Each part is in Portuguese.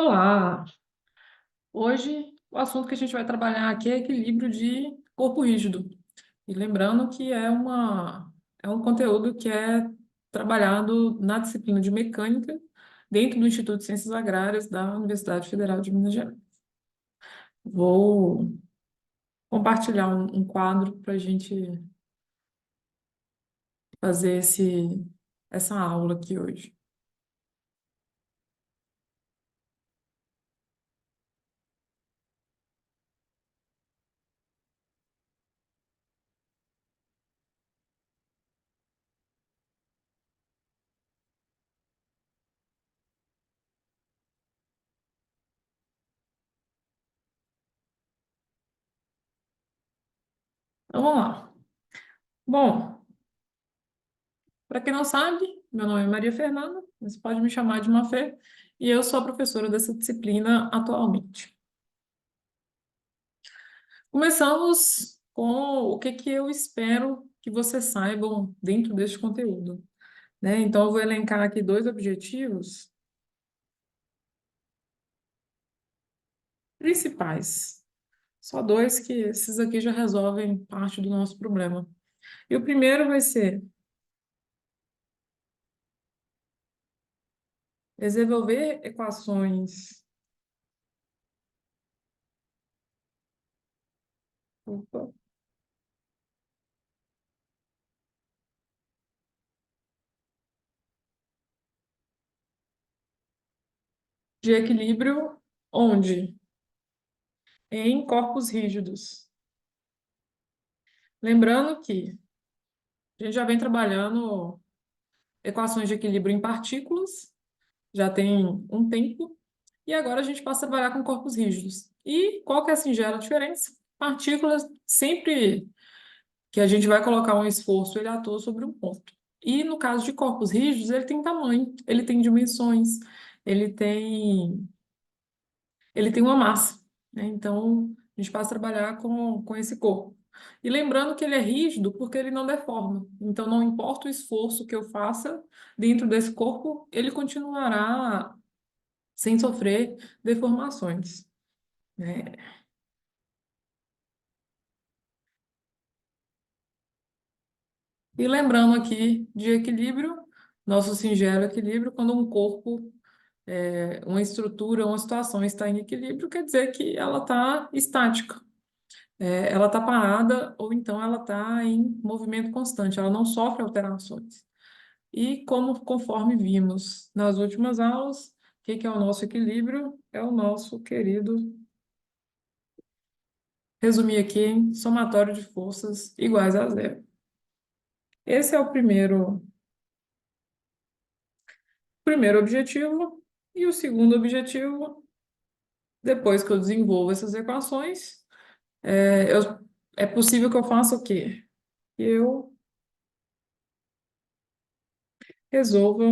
Olá! Hoje o assunto que a gente vai trabalhar aqui é equilíbrio de corpo rígido. E lembrando que é um conteúdo que é trabalhado na disciplina de mecânica dentro do Instituto de Ciências Agrárias da Universidade Federal de Minas Gerais. Vou compartilhar um quadro para a gente fazer essa aula aqui hoje. Então vamos lá. Bom, para quem não sabe, meu nome é Maria Fernanda, mas pode me chamar de Mafê, e eu sou a professora dessa disciplina atualmente. Começamos com o que eu espero que vocês saibam dentro deste conteúdo, né? Então, eu vou elencar aqui dois objetivos principais. Só dois que esses aqui já resolvem parte do nosso problema. E o primeiro vai ser desenvolver equações opa, de equilíbrio onde? Em corpos rígidos. Lembrando que a gente já vem trabalhando equações de equilíbrio em partículas, já tem um tempo, e agora a gente passa a trabalhar com corpos rígidos. E qual que é a singela diferença? Partículas, sempre que a gente vai colocar um esforço, ele atua sobre um ponto. E no caso de corpos rígidos, ele tem tamanho, ele tem dimensões, ele tem, ele tem uma massa, né? Então, a gente passa a trabalhar com esse corpo. E lembrando que ele é rígido porque ele não deforma. Então, não importa o esforço que eu faça dentro desse corpo, ele continuará sem sofrer deformações, né? E lembrando aqui de equilíbrio, nosso singelo equilíbrio, quando um corpo, uma estrutura, uma situação está em equilíbrio, quer dizer que ela está estática, ela está parada ou então ela está em movimento constante, ela não sofre alterações. E como conforme vimos nas últimas aulas, o que que é o nosso equilíbrio? É o nosso querido, resumir aqui, em somatório de forças iguais a zero. Esse é o primeiro objetivo. E o segundo objetivo, depois que eu desenvolvo essas equações, é possível que eu faça o quê? Que eu resolva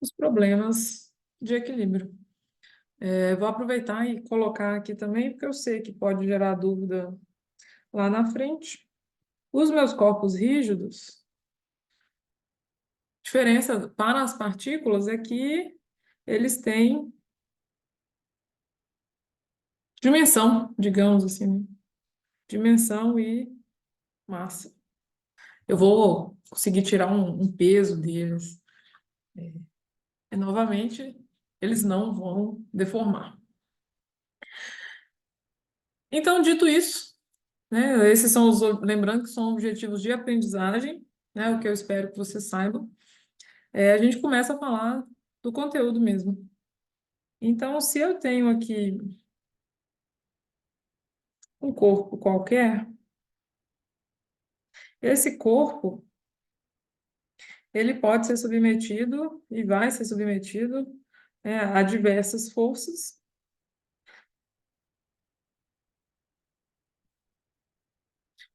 os problemas de equilíbrio. Vou aproveitar e colocar aqui também, porque eu sei que pode gerar dúvida lá na frente. Os meus corpos rígidos, diferença para as partículas é que eles têm dimensão, digamos assim, né? Dimensão e massa. Eu vou conseguir tirar um peso deles. Novamente, eles não vão deformar. Então, dito isso, né, esses são lembrando que são objetivos de aprendizagem, né, o que eu espero que vocês saibam. A gente começa a falar do conteúdo mesmo. Então, se eu tenho aqui um corpo qualquer, esse corpo, ele pode ser submetido e vai ser submetido, a diversas forças,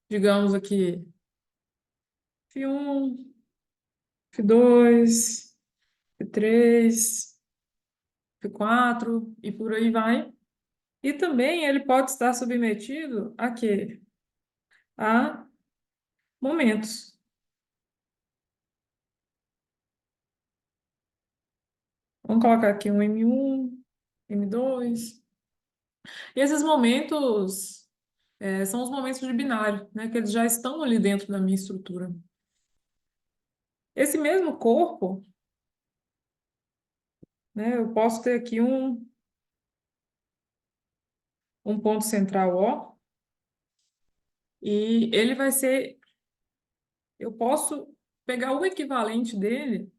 digamos aqui, F1, F2, F3, F4 e por aí vai. E também ele pode estar submetido a quê? a momentos. Vamos colocar aqui um M1, M2. E esses momentos são os momentos de binário, né? Que eles já estão ali dentro da minha estrutura. Esse mesmo corpo, né? Eu posso ter aqui um ponto central O, e ele vai ser. Eu posso pegar o equivalente dele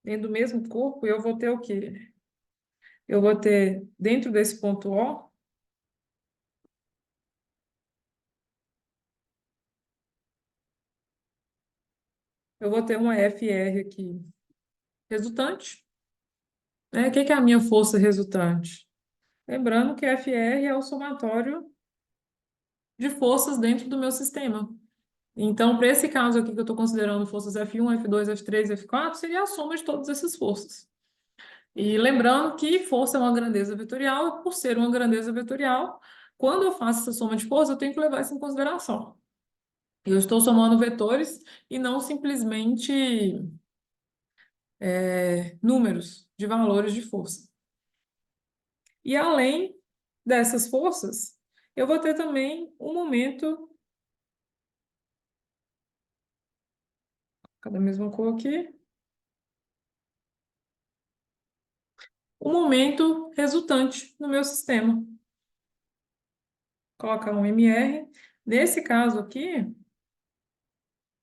dentro do mesmo corpo, e eu vou ter o quê? Eu vou ter, dentro desse ponto O, eu vou ter uma FR aqui resultante, né? O que que é a minha força resultante? Lembrando que FR é o somatório de forças dentro do meu sistema. Então, para esse caso aqui que eu estou considerando forças F1, F2, F3, F4, seria a soma de todas essas forças. E lembrando que força é uma grandeza vetorial, e por ser uma grandeza vetorial, quando eu faço essa soma de força, eu tenho que levar isso em consideração. Eu estou somando vetores e não simplesmente números de valores de força. E além dessas forças, eu vou ter também um momento, cada mesma cor aqui, um momento resultante no meu sistema. Colocar um MR. Nesse caso aqui,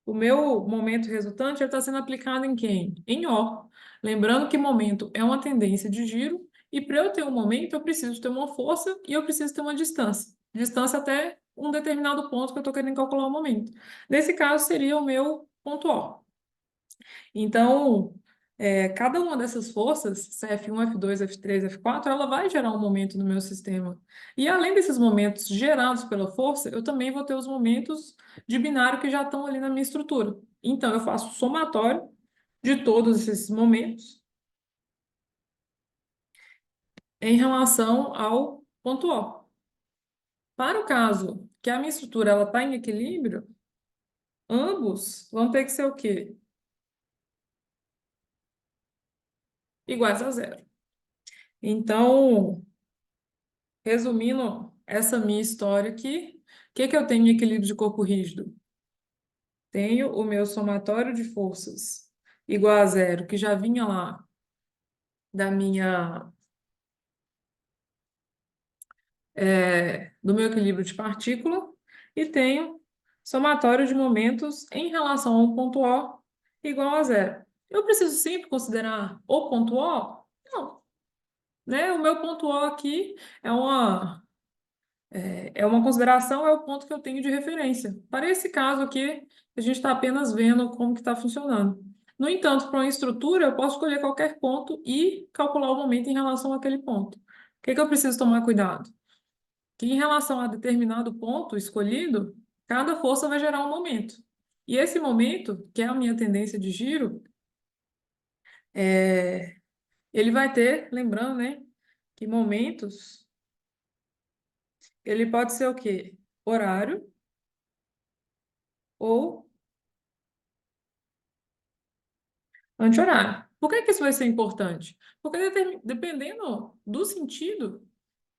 o meu momento resultante está sendo aplicado em quem? Em O. Lembrando que momento é uma tendência de giro, e para eu ter um momento, eu preciso ter uma força e eu preciso ter uma distância. Distância até um determinado ponto que eu estou querendo calcular o momento. Nesse caso, seria o meu ponto O. Então, cada uma dessas forças, se é F1, F2, F3, F4, ela vai gerar um momento no meu sistema. E além desses momentos gerados pela força, eu também vou ter os momentos de binário que já estão ali na minha estrutura. Então, eu faço o somatório de todos esses momentos em relação ao ponto O. Para o caso que a minha estrutura ela está em equilíbrio, ambos vão ter que ser o quê? Iguais a zero. Então, resumindo essa minha história aqui, o que que eu tenho em equilíbrio de corpo rígido? Tenho o meu somatório de forças igual a zero, que já vinha lá do meu equilíbrio de partícula, e tenho somatório de momentos em relação a um ponto O igual a zero. Eu preciso sempre considerar o ponto O? Não, né? O meu ponto O aqui é uma consideração, é o ponto que eu tenho de referência. Para esse caso aqui, a gente está apenas vendo como que está funcionando. No entanto, para uma estrutura, eu posso escolher qualquer ponto e calcular o momento em relação àquele ponto. O que que eu preciso tomar cuidado? Que em relação a determinado ponto escolhido, cada força vai gerar um momento. E esse momento, que é a minha tendência de giro, ele vai ter, lembrando, né, que momentos, ele pode ser o quê? Horário ou anti-horário. Por que que isso vai ser importante? Porque dependendo do sentido,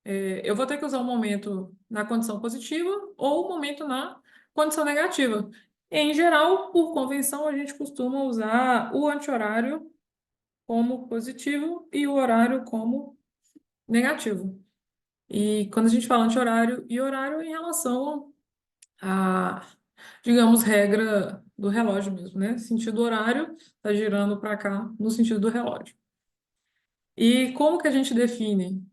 eu vou ter que usar um momento na condição positiva ou um momento na condição negativa. Em geral, por convenção, a gente costuma usar o anti-horário como positivo e o horário como negativo. E quando a gente fala anti-horário e horário em relação a, digamos, regra do relógio mesmo, né? Sentido horário está girando para cá no sentido do relógio. E como que a gente define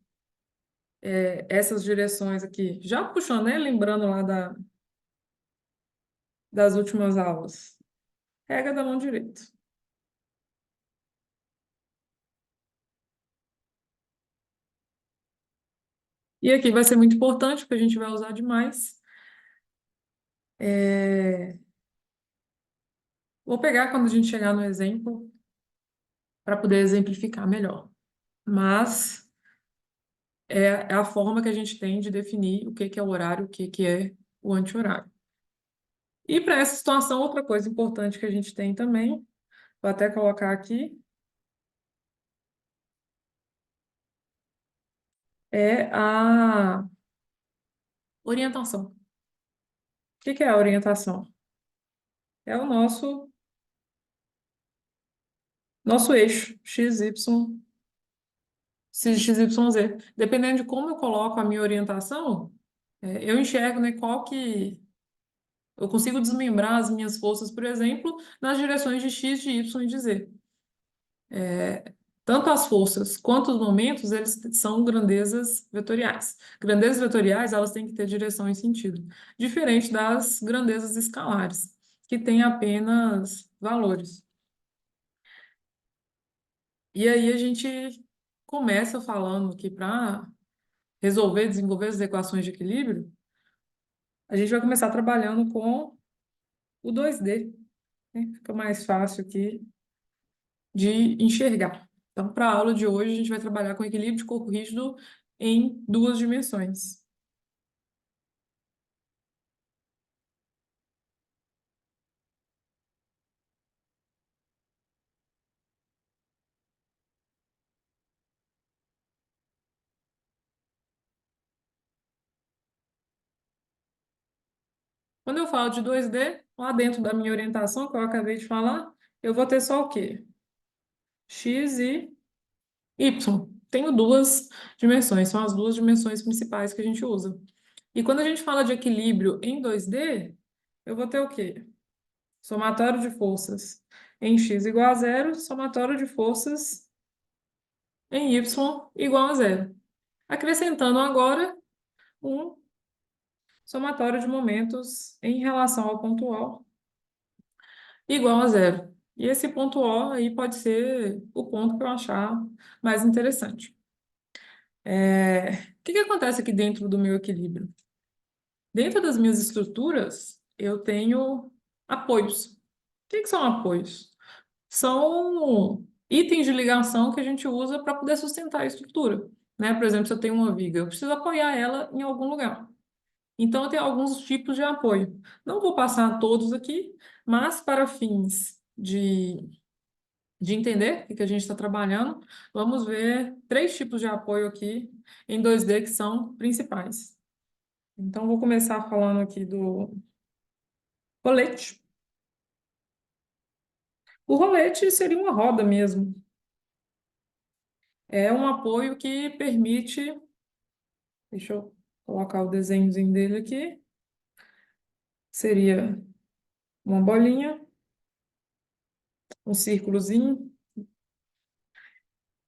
essas direções aqui? Já puxando, né? Lembrando lá das últimas aulas. Regra da mão direita. E aqui vai ser muito importante, porque a gente vai usar demais. É, Vou pegar quando a gente chegar no exemplo, para poder exemplificar melhor. Mas é a forma que a gente tem de definir o que que é o horário, o que que é o anti-horário. E para essa situação, outra coisa importante que a gente tem também, vou até colocar aqui, é a orientação. O que que é a orientação? É o nosso eixo, x, y, x, y, z. Dependendo de como eu coloco a minha orientação, eu enxergo, né, qual que... Eu consigo desmembrar as minhas forças, por exemplo, nas direções de x, de y e de z. Tanto as forças quanto os momentos, eles são grandezas vetoriais. Grandezas vetoriais, elas têm que ter direção e sentido, diferente das grandezas escalares, que têm apenas valores. E aí a gente começa falando que para resolver, desenvolver as equações de equilíbrio, a gente vai começar trabalhando com o 2D, né? Fica mais fácil aqui de enxergar. Então, para a aula de hoje, a gente vai trabalhar com equilíbrio de corpo rígido em duas dimensões. Quando eu falo de 2D, lá dentro da minha orientação, que eu acabei de falar, eu vou ter só o quê? X e Y. Tenho duas dimensões, são as duas dimensões principais que a gente usa. E quando a gente fala de equilíbrio em 2D, eu vou ter o quê? Somatório de forças em x igual a zero, somatório de forças em y igual a zero. Acrescentando agora um somatório de momentos em relação ao ponto O igual a zero. E esse ponto O aí pode ser o ponto que eu achar mais interessante. O que que acontece aqui dentro do meu equilíbrio? Dentro das minhas estruturas, eu tenho apoios. O que que são apoios? São itens de ligação que a gente usa para poder sustentar a estrutura, né? Por exemplo, se eu tenho uma viga, eu preciso apoiar ela em algum lugar. Então, eu tenho alguns tipos de apoio. Não vou passar todos aqui, mas para fins de entender o que que a gente está trabalhando, vamos ver três tipos de apoio aqui em 2D que são principais. Então, vou começar falando aqui do rolete. O rolete seria uma roda mesmo. É um apoio que permite. Deixa eu colocar o desenhozinho dele aqui. Seria uma bolinha, um círculozinho.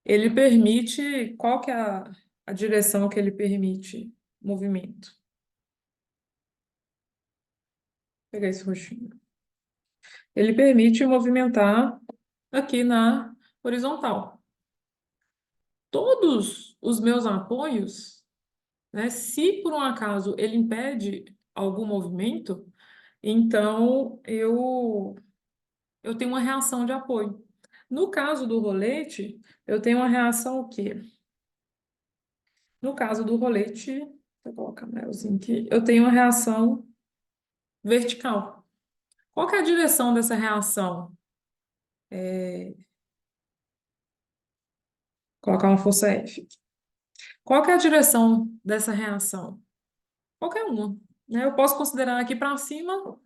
Ele permite. Qual que é a direção que ele permite movimento? Vou pegar esse roxinho. Ele permite movimentar aqui na horizontal. Todos os meus apoios, né, se por um acaso ele impede algum movimento, então eu tenho uma reação de apoio. No caso do rolete, eu tenho uma reação o quê? No caso do rolete, vou colocar um melzinho aqui, eu tenho uma reação vertical. Qual que é a direção dessa reação? Colocar uma força F. Qual que é a direção dessa reação? Qualquer uma, né? Eu posso considerar aqui para cima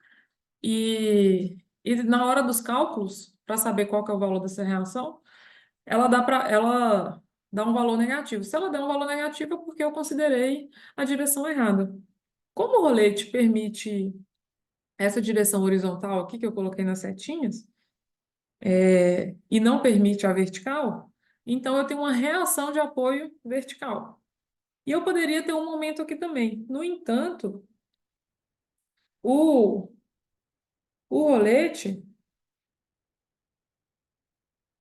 e na hora dos cálculos, para saber qual que é o valor dessa reação, ela dá um valor negativo. Se ela der um valor negativo, é porque eu considerei a direção errada. Como o rolete permite essa direção horizontal aqui, que eu coloquei nas setinhas, e não permite a vertical, então eu tenho uma reação de apoio vertical. E eu poderia ter um momento aqui também. No entanto, o, o rolete,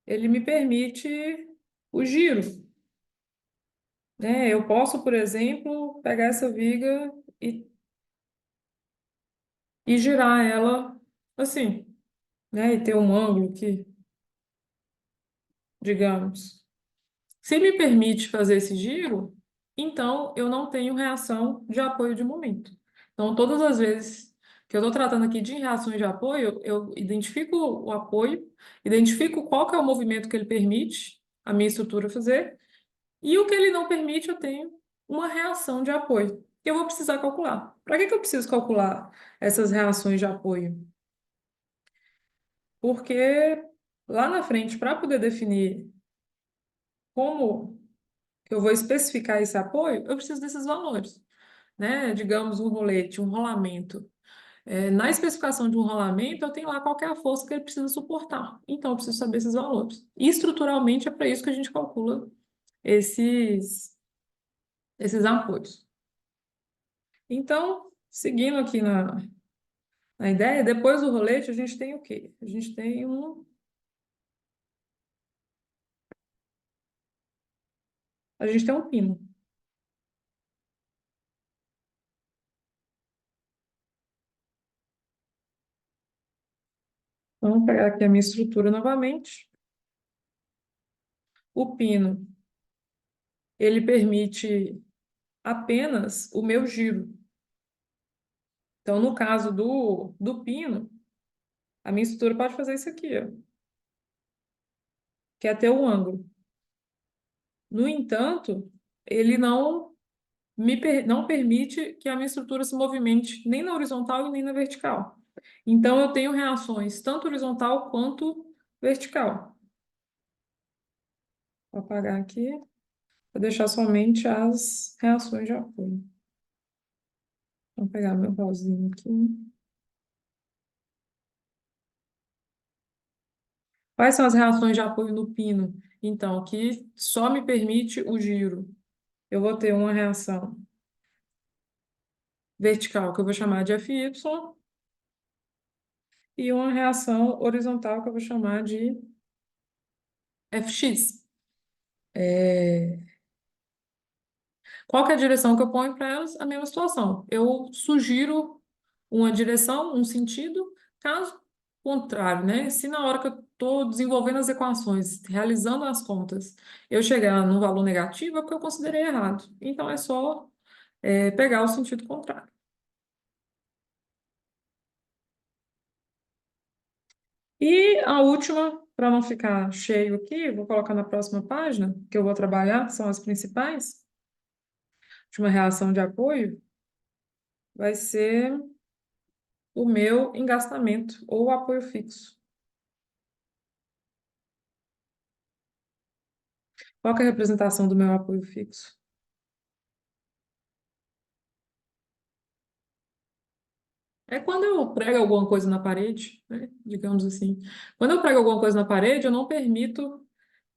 ele me permite o giro, né? Eu posso, por exemplo, pegar essa viga e girar ela assim, né? E ter um ângulo que, digamos, se me permite fazer esse giro, então eu não tenho reação de apoio de momento. Então, todas as vezes que eu estou tratando aqui de reações de apoio, eu identifico o apoio, identifico qual que é o movimento que ele permite a minha estrutura fazer, e o que ele não permite, eu tenho uma reação de apoio, que eu vou precisar calcular. Para que que eu preciso calcular essas reações de apoio? Porque lá na frente, para poder definir como que eu vou especificar esse apoio, eu preciso desses valores, né? Digamos, um rolete, um rolamento. Na especificação de um rolamento, eu tenho lá qual que é a força que ele precisa suportar. Então, eu preciso saber esses valores. E estruturalmente é para isso que a gente calcula esses, esses apoios. Então, seguindo aqui na ideia, depois do rolete, a gente tem o quê? A gente tem um pino. Vamos pegar aqui a minha estrutura novamente. O pino, ele permite apenas o meu giro. Então, no caso do pino, a minha estrutura pode fazer isso aqui, ó, que é ter o ângulo. No entanto, ele não permite que a minha estrutura se movimente nem na horizontal e nem na vertical. Então, eu tenho reações tanto horizontal quanto vertical. Vou apagar aqui, vou deixar somente as reações de apoio. Vou pegar meu pauzinho aqui. Quais são as reações de apoio no pino? Então, que só me permite o giro. Eu vou ter uma reação vertical, que eu vou chamar de FY, e uma reação horizontal, que eu vou chamar de FX. Qual que é a direção que eu ponho para elas? A mesma situação. Eu sugiro uma direção, um sentido, caso contrário, né? Se na hora que eu estou desenvolvendo as equações, realizando as contas, eu chegar num valor negativo, é porque eu considerei errado. Então é só pegar o sentido contrário. E a última, para não ficar cheio aqui, vou colocar na próxima página, que eu vou trabalhar, que são as principais. Última reação de apoio vai ser o meu engastamento ou apoio fixo. Qual que é a representação do meu apoio fixo? É quando eu prego alguma coisa na parede, né? Digamos assim. Quando eu prego alguma coisa na parede, eu não permito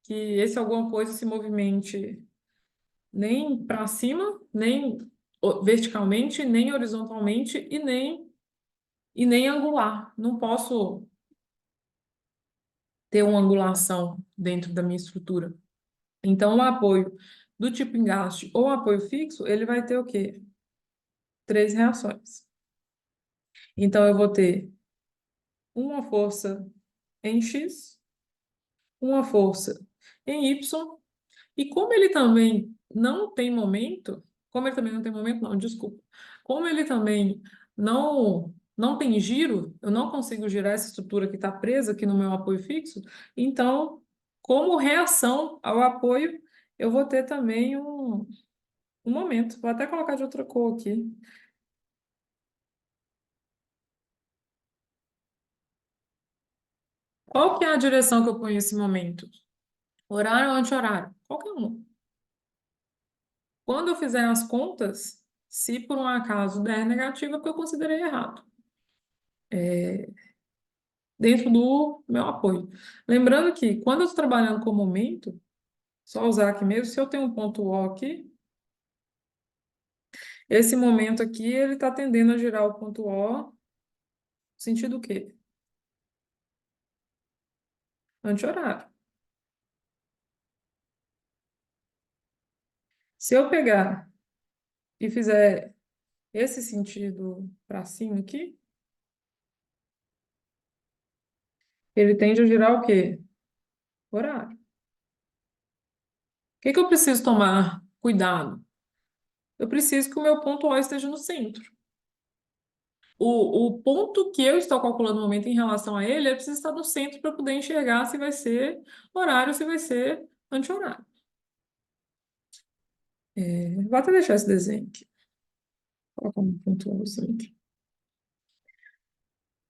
que esse alguma coisa se movimente nem para cima, nem verticalmente, nem horizontalmente e nem angular. Não posso ter uma angulação dentro da minha estrutura. Então, o apoio do tipo engaste ou apoio fixo, ele vai ter o quê? Três reações. Então, eu vou ter uma força em X, uma força em Y, e como ele também não tem momento, não, desculpa. Como ele também não tem giro, eu não consigo girar essa estrutura que está presa aqui no meu apoio fixo, então, como reação ao apoio, eu vou ter também um momento. Vou até colocar de outra cor aqui. Qual que é a direção que eu ponho nesse momento? Horário ou anti-horário? Qualquer um. Quando eu fizer as contas, se por um acaso der negativa, é porque eu considerei errado, dentro do meu apoio. Lembrando que quando eu estou trabalhando com momento, só usar aqui mesmo, se eu tenho um ponto O aqui, esse momento aqui, ele está tendendo a girar o ponto O, sentido o quê? Anti-horário. Se eu pegar e fizer esse sentido para cima aqui, ele tende a girar o quê? Horário. O que que eu preciso tomar cuidado? eu preciso que o meu ponto O esteja no centro. O ponto que eu estou calculando no momento em relação a ele, ele precisa estar no centro para poder enxergar se vai ser horário ou se vai ser anti-horário. Vou até deixar esse desenho aqui. Colocar um ponto O no centro.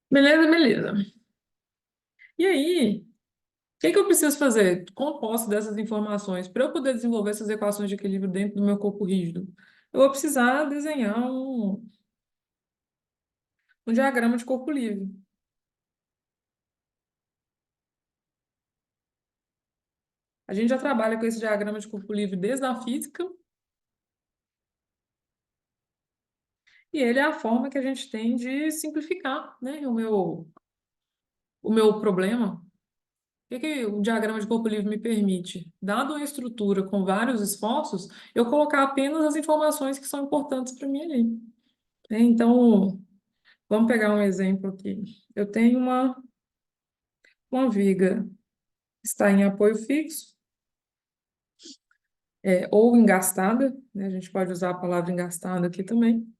Beleza, beleza. E aí, o que que eu preciso fazer com posse dessas informações para eu poder desenvolver essas equações de equilíbrio dentro do meu corpo rígido? Eu vou precisar desenhar um diagrama de corpo livre. A gente já trabalha com esse diagrama de corpo livre desde a física, e ele é a forma que a gente tem de simplificar, né, o meu problema. O que que o diagrama de corpo livre me permite? Dado uma estrutura com vários esforços, eu colocar apenas as informações que são importantes para mim ali, né? Então, vamos pegar um exemplo aqui. Eu tenho uma viga que está em apoio fixo, ou engastada, né? A gente pode usar a palavra engastada aqui também.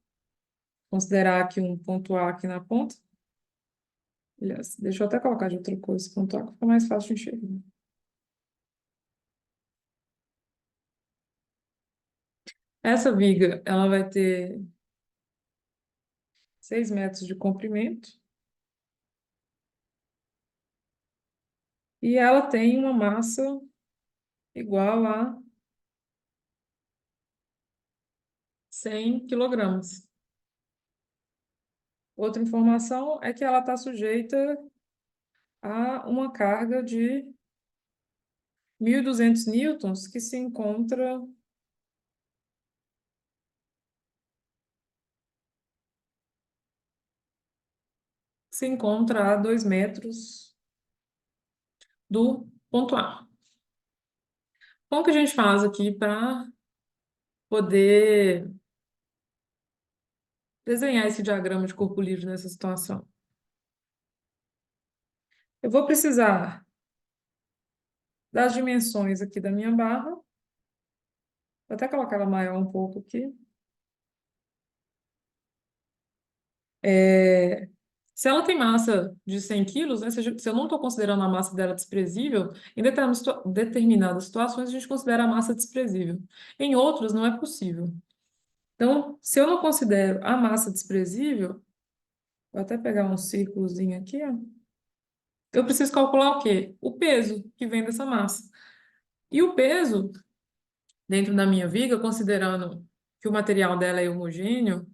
Considerar aqui um ponto A aqui na ponta. Aliás, deixa eu até colocar de outra cor esse ponto A, que fica mais fácil de enxergar. Essa viga, ela vai ter 6 metros de comprimento e ela tem uma massa igual a 100 quilogramas. Outra informação é que ela está sujeita a uma carga de 1.200 newtons que se encontra a 2 metros do ponto A. Como que a gente faz aqui para poder desenhar esse diagrama de corpo livre nessa situação? Eu vou precisar das dimensões aqui da minha barra. Vou até colocar ela maior um pouco aqui. Se ela tem massa de 100 quilos, né, se eu não estou considerando a massa dela desprezível, em determinadas situações a gente considera a massa desprezível. Em outras, não é possível. Então, se eu não considero a massa desprezível, vou até pegar um círculozinho aqui, ó. Eu preciso calcular o quê? O peso que vem dessa massa. E o peso, dentro da minha viga, considerando que o material dela é homogêneo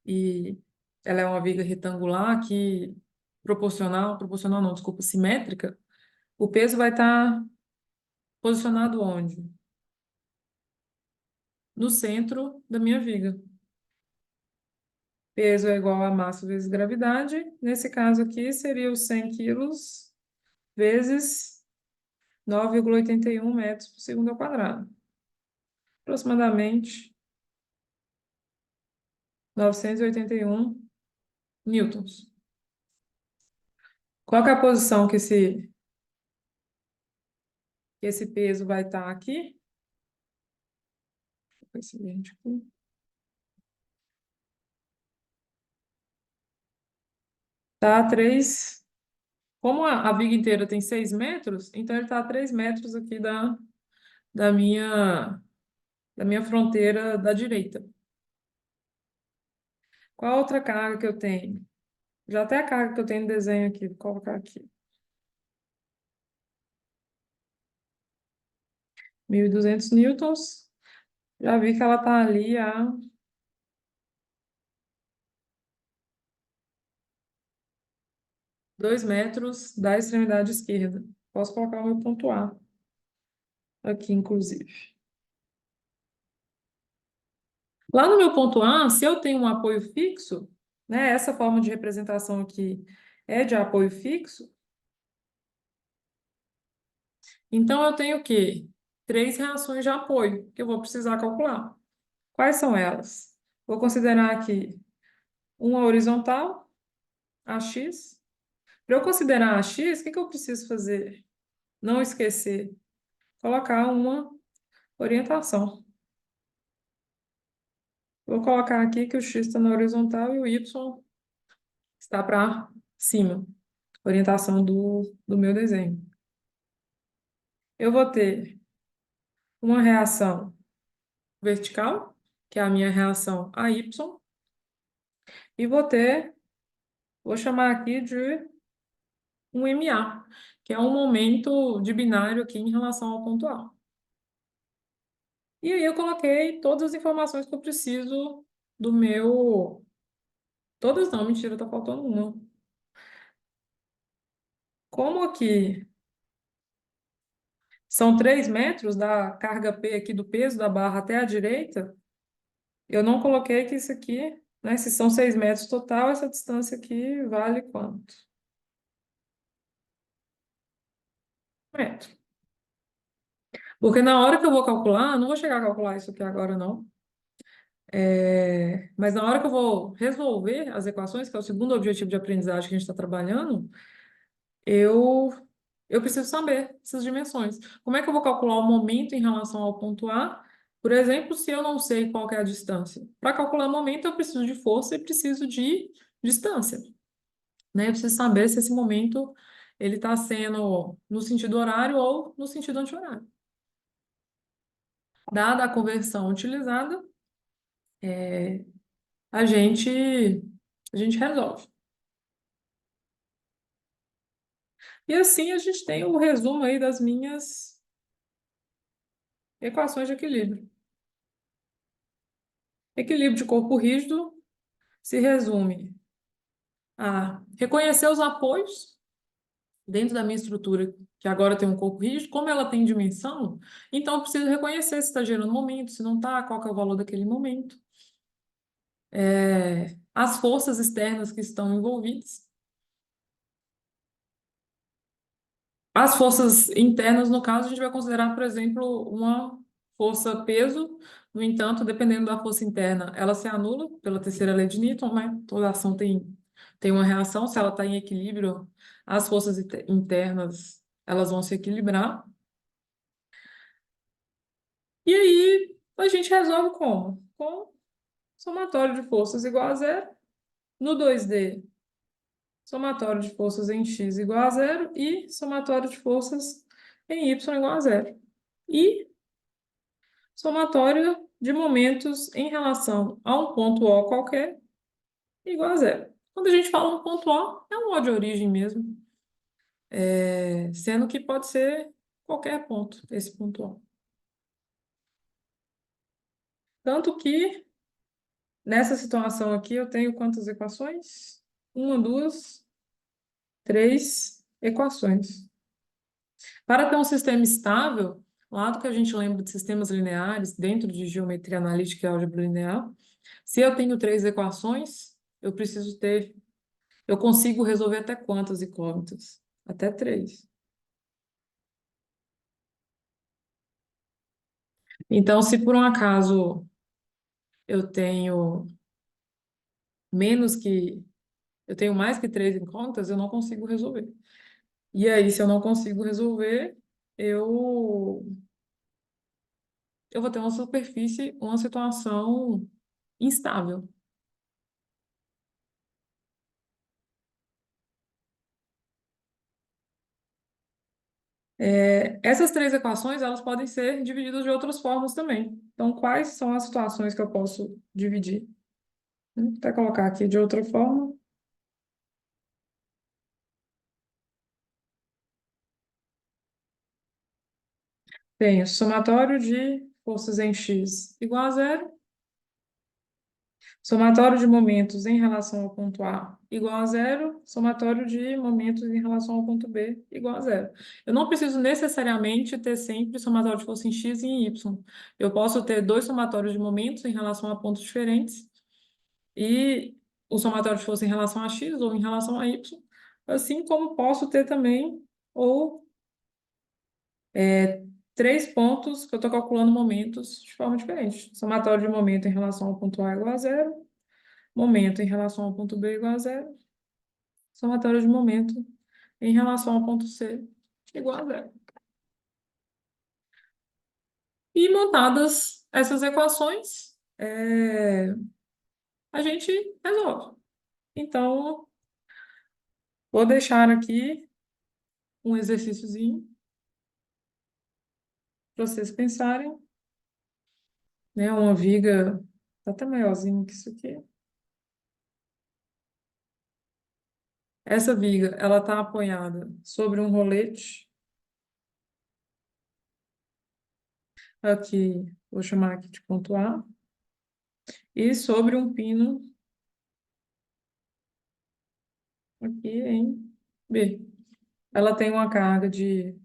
e ela é uma viga retangular que proporcional não, desculpa, simétrica, o peso vai estar posicionado onde? No centro da minha viga. Peso é igual a massa vezes gravidade. Nesse caso aqui, seria os 100 quilos vezes 9,81 metros por segundo ao quadrado. Aproximadamente 981 newtons. Qual que é a posição que esse peso vai estar aqui? Esse verde aqui. Tá a 3. Como a viga inteira tem 6 metros, então ele está a 3 metros aqui da minha, da minha fronteira da direita. Qual a outra carga que eu tenho? Já até a carga que eu tenho no desenho aqui, vou colocar aqui. 1.200 newtons. Já vi que ela está ali a 2 metros da extremidade esquerda. Posso colocar o meu ponto A aqui, inclusive. Lá no meu ponto A, se eu tenho um apoio fixo, né, essa forma de representação aqui é de apoio fixo, então eu tenho o quê? 3 reações de apoio que eu vou precisar calcular. Quais são elas? Vou considerar aqui uma horizontal, AX. Para eu considerar AX, o que que eu preciso fazer? Não esquecer, colocar uma orientação. Vou colocar aqui que o x está na horizontal e o y está para cima, orientação do meu desenho. Eu vou ter uma reação vertical, que é a minha reação a y, e vou chamar aqui de um MA, que é um momento de binário aqui em relação ao ponto A. E aí eu coloquei todas as informações que eu preciso do meu... Todas não, mentira, tá faltando uma. Como aqui são 3 metros da carga P aqui do peso da barra até a direita, eu não coloquei que isso aqui, né? Se são 6 metros total, essa distância aqui vale quanto? Metro. Porque na hora que eu vou calcular, não vou chegar a calcular isso aqui agora, não. Mas na hora que eu vou resolver as equações, que é o segundo objetivo de aprendizagem que a gente está trabalhando, eu, eu preciso saber essas dimensões. Como é que eu vou calcular o momento em relação ao ponto A? Por exemplo, se eu não sei qual que é a distância. Para calcular o momento, eu preciso de força e preciso de distância, né? Eu preciso saber se esse momento ele está sendo no sentido horário ou no sentido anti-horário. Dada a conversão utilizada, a gente, a gente resolve. E assim a gente tem o resumo aí das minhas equações de equilíbrio. Equilíbrio de corpo rígido se resume a reconhecer os apoios dentro da minha estrutura, que agora tem um corpo rígido, como ela tem dimensão, então eu preciso reconhecer se está gerando momento, se não está, qual que é o valor daquele momento. As forças externas que estão envolvidas. As forças internas, no caso, a gente vai considerar, por exemplo, uma força peso. No entanto, dependendo da força interna, ela se anula pela terceira lei de Newton, né? Toda ação tem uma reação. Se ela está em equilíbrio, as forças internas elas vão se equilibrar. E aí a gente resolve como? Com somatório de forças igual a zero. No 2D, somatório de forças em x igual a zero e somatório de forças em y igual a zero. E somatório de momentos em relação a um ponto O qualquer igual a zero. Quando a gente fala um ponto O, é um O de origem mesmo, sendo que pode ser qualquer ponto, esse ponto O. Tanto que, nessa situação aqui, eu tenho quantas equações? Uma, duas, três equações. Para ter um sistema estável, lá do que a gente lembra de sistemas lineares, dentro de geometria analítica e álgebra linear, se eu tenho 3 equações, eu consigo resolver até quantas incógnitas? Até 3. Então, se por um acaso eu tenho menos que, eu tenho mais que 3 incógnitas, eu não consigo resolver. E aí, se eu não consigo resolver, eu, eu vou ter uma superfície, uma situação instável. Essas 3 equações, elas podem ser divididas de outras formas também. Então, quais são as situações que eu posso dividir? Vou até colocar aqui de outra forma. Tenho somatório de forças em x igual a zero, somatório de momentos em relação ao ponto A igual a zero, somatório de momentos em relação ao ponto B igual a zero. Eu não preciso necessariamente ter sempre somatório de força em x e em y. Eu posso ter 2 somatórios de momentos em relação a pontos diferentes e o somatório de força em relação a x ou em relação a y, assim como posso ter também ou 3 pontos que eu estou calculando momentos de forma diferente. Somatório de momento em relação ao ponto A igual a zero, momento em relação ao ponto B igual a zero, somatório de momento em relação ao ponto C igual a zero. E montadas essas equações, é, a gente resolve. Então, vou deixar aqui um exercíciozinho para vocês pensarem, né? Uma viga tá até maiorzinha que isso aqui. Essa viga, ela está apoiada sobre um rolete. Aqui, vou chamar aqui de ponto A. E sobre um pino aqui em B. Ela tem uma carga de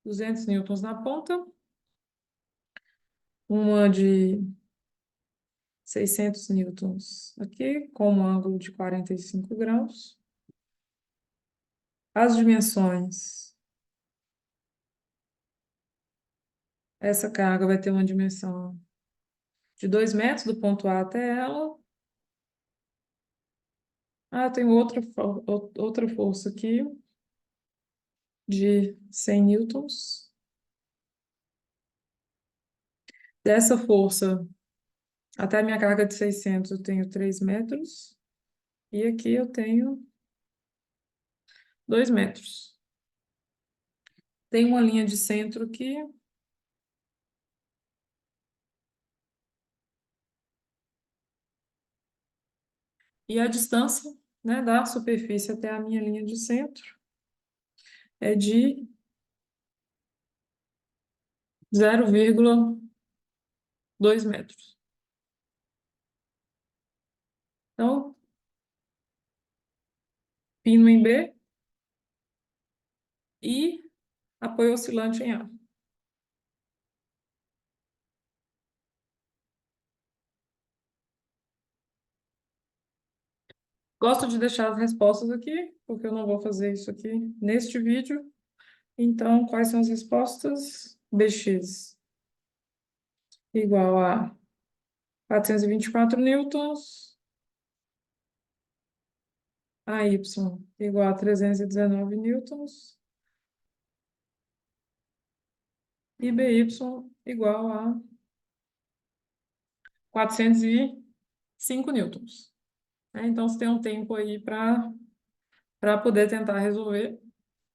200 newtons na ponta, uma de 600 newtons aqui, com um ângulo de 45 graus. As dimensões. Essa carga vai ter uma dimensão de 2 metros do ponto A até ela. Ah, tem outra força aqui de 100 newtons. Dessa força, até a minha carga de 600, eu tenho 3 metros. E aqui eu tenho 2 metros. Tem uma linha de centro aqui. E a distância, né, da superfície até a minha linha de centro é de 0,2 metros. Então, pino em B e apoio oscilante em A. Gosto de deixar as respostas aqui, porque eu não vou fazer isso aqui neste vídeo. Então, quais são as respostas? Bx igual a 424 newtons, AY igual a 319 newtons e BY igual a 405 newtons. Então, você tem um tempo aí para poder tentar resolver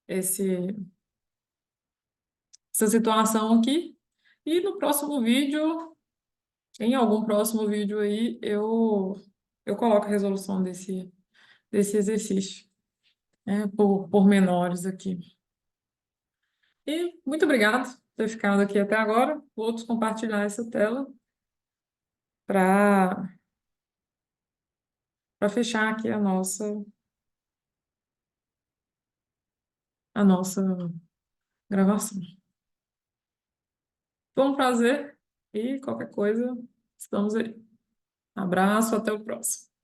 essa situação aqui. E no próximo vídeo, em algum próximo vídeo aí, eu coloco a resolução desse exercício, né, por menores aqui. E muito obrigado por ter ficado aqui até agora. Vou compartilhar essa tela para fechar aqui a nossa gravação. Foi um prazer e qualquer coisa, estamos aí. Abraço, até o próximo.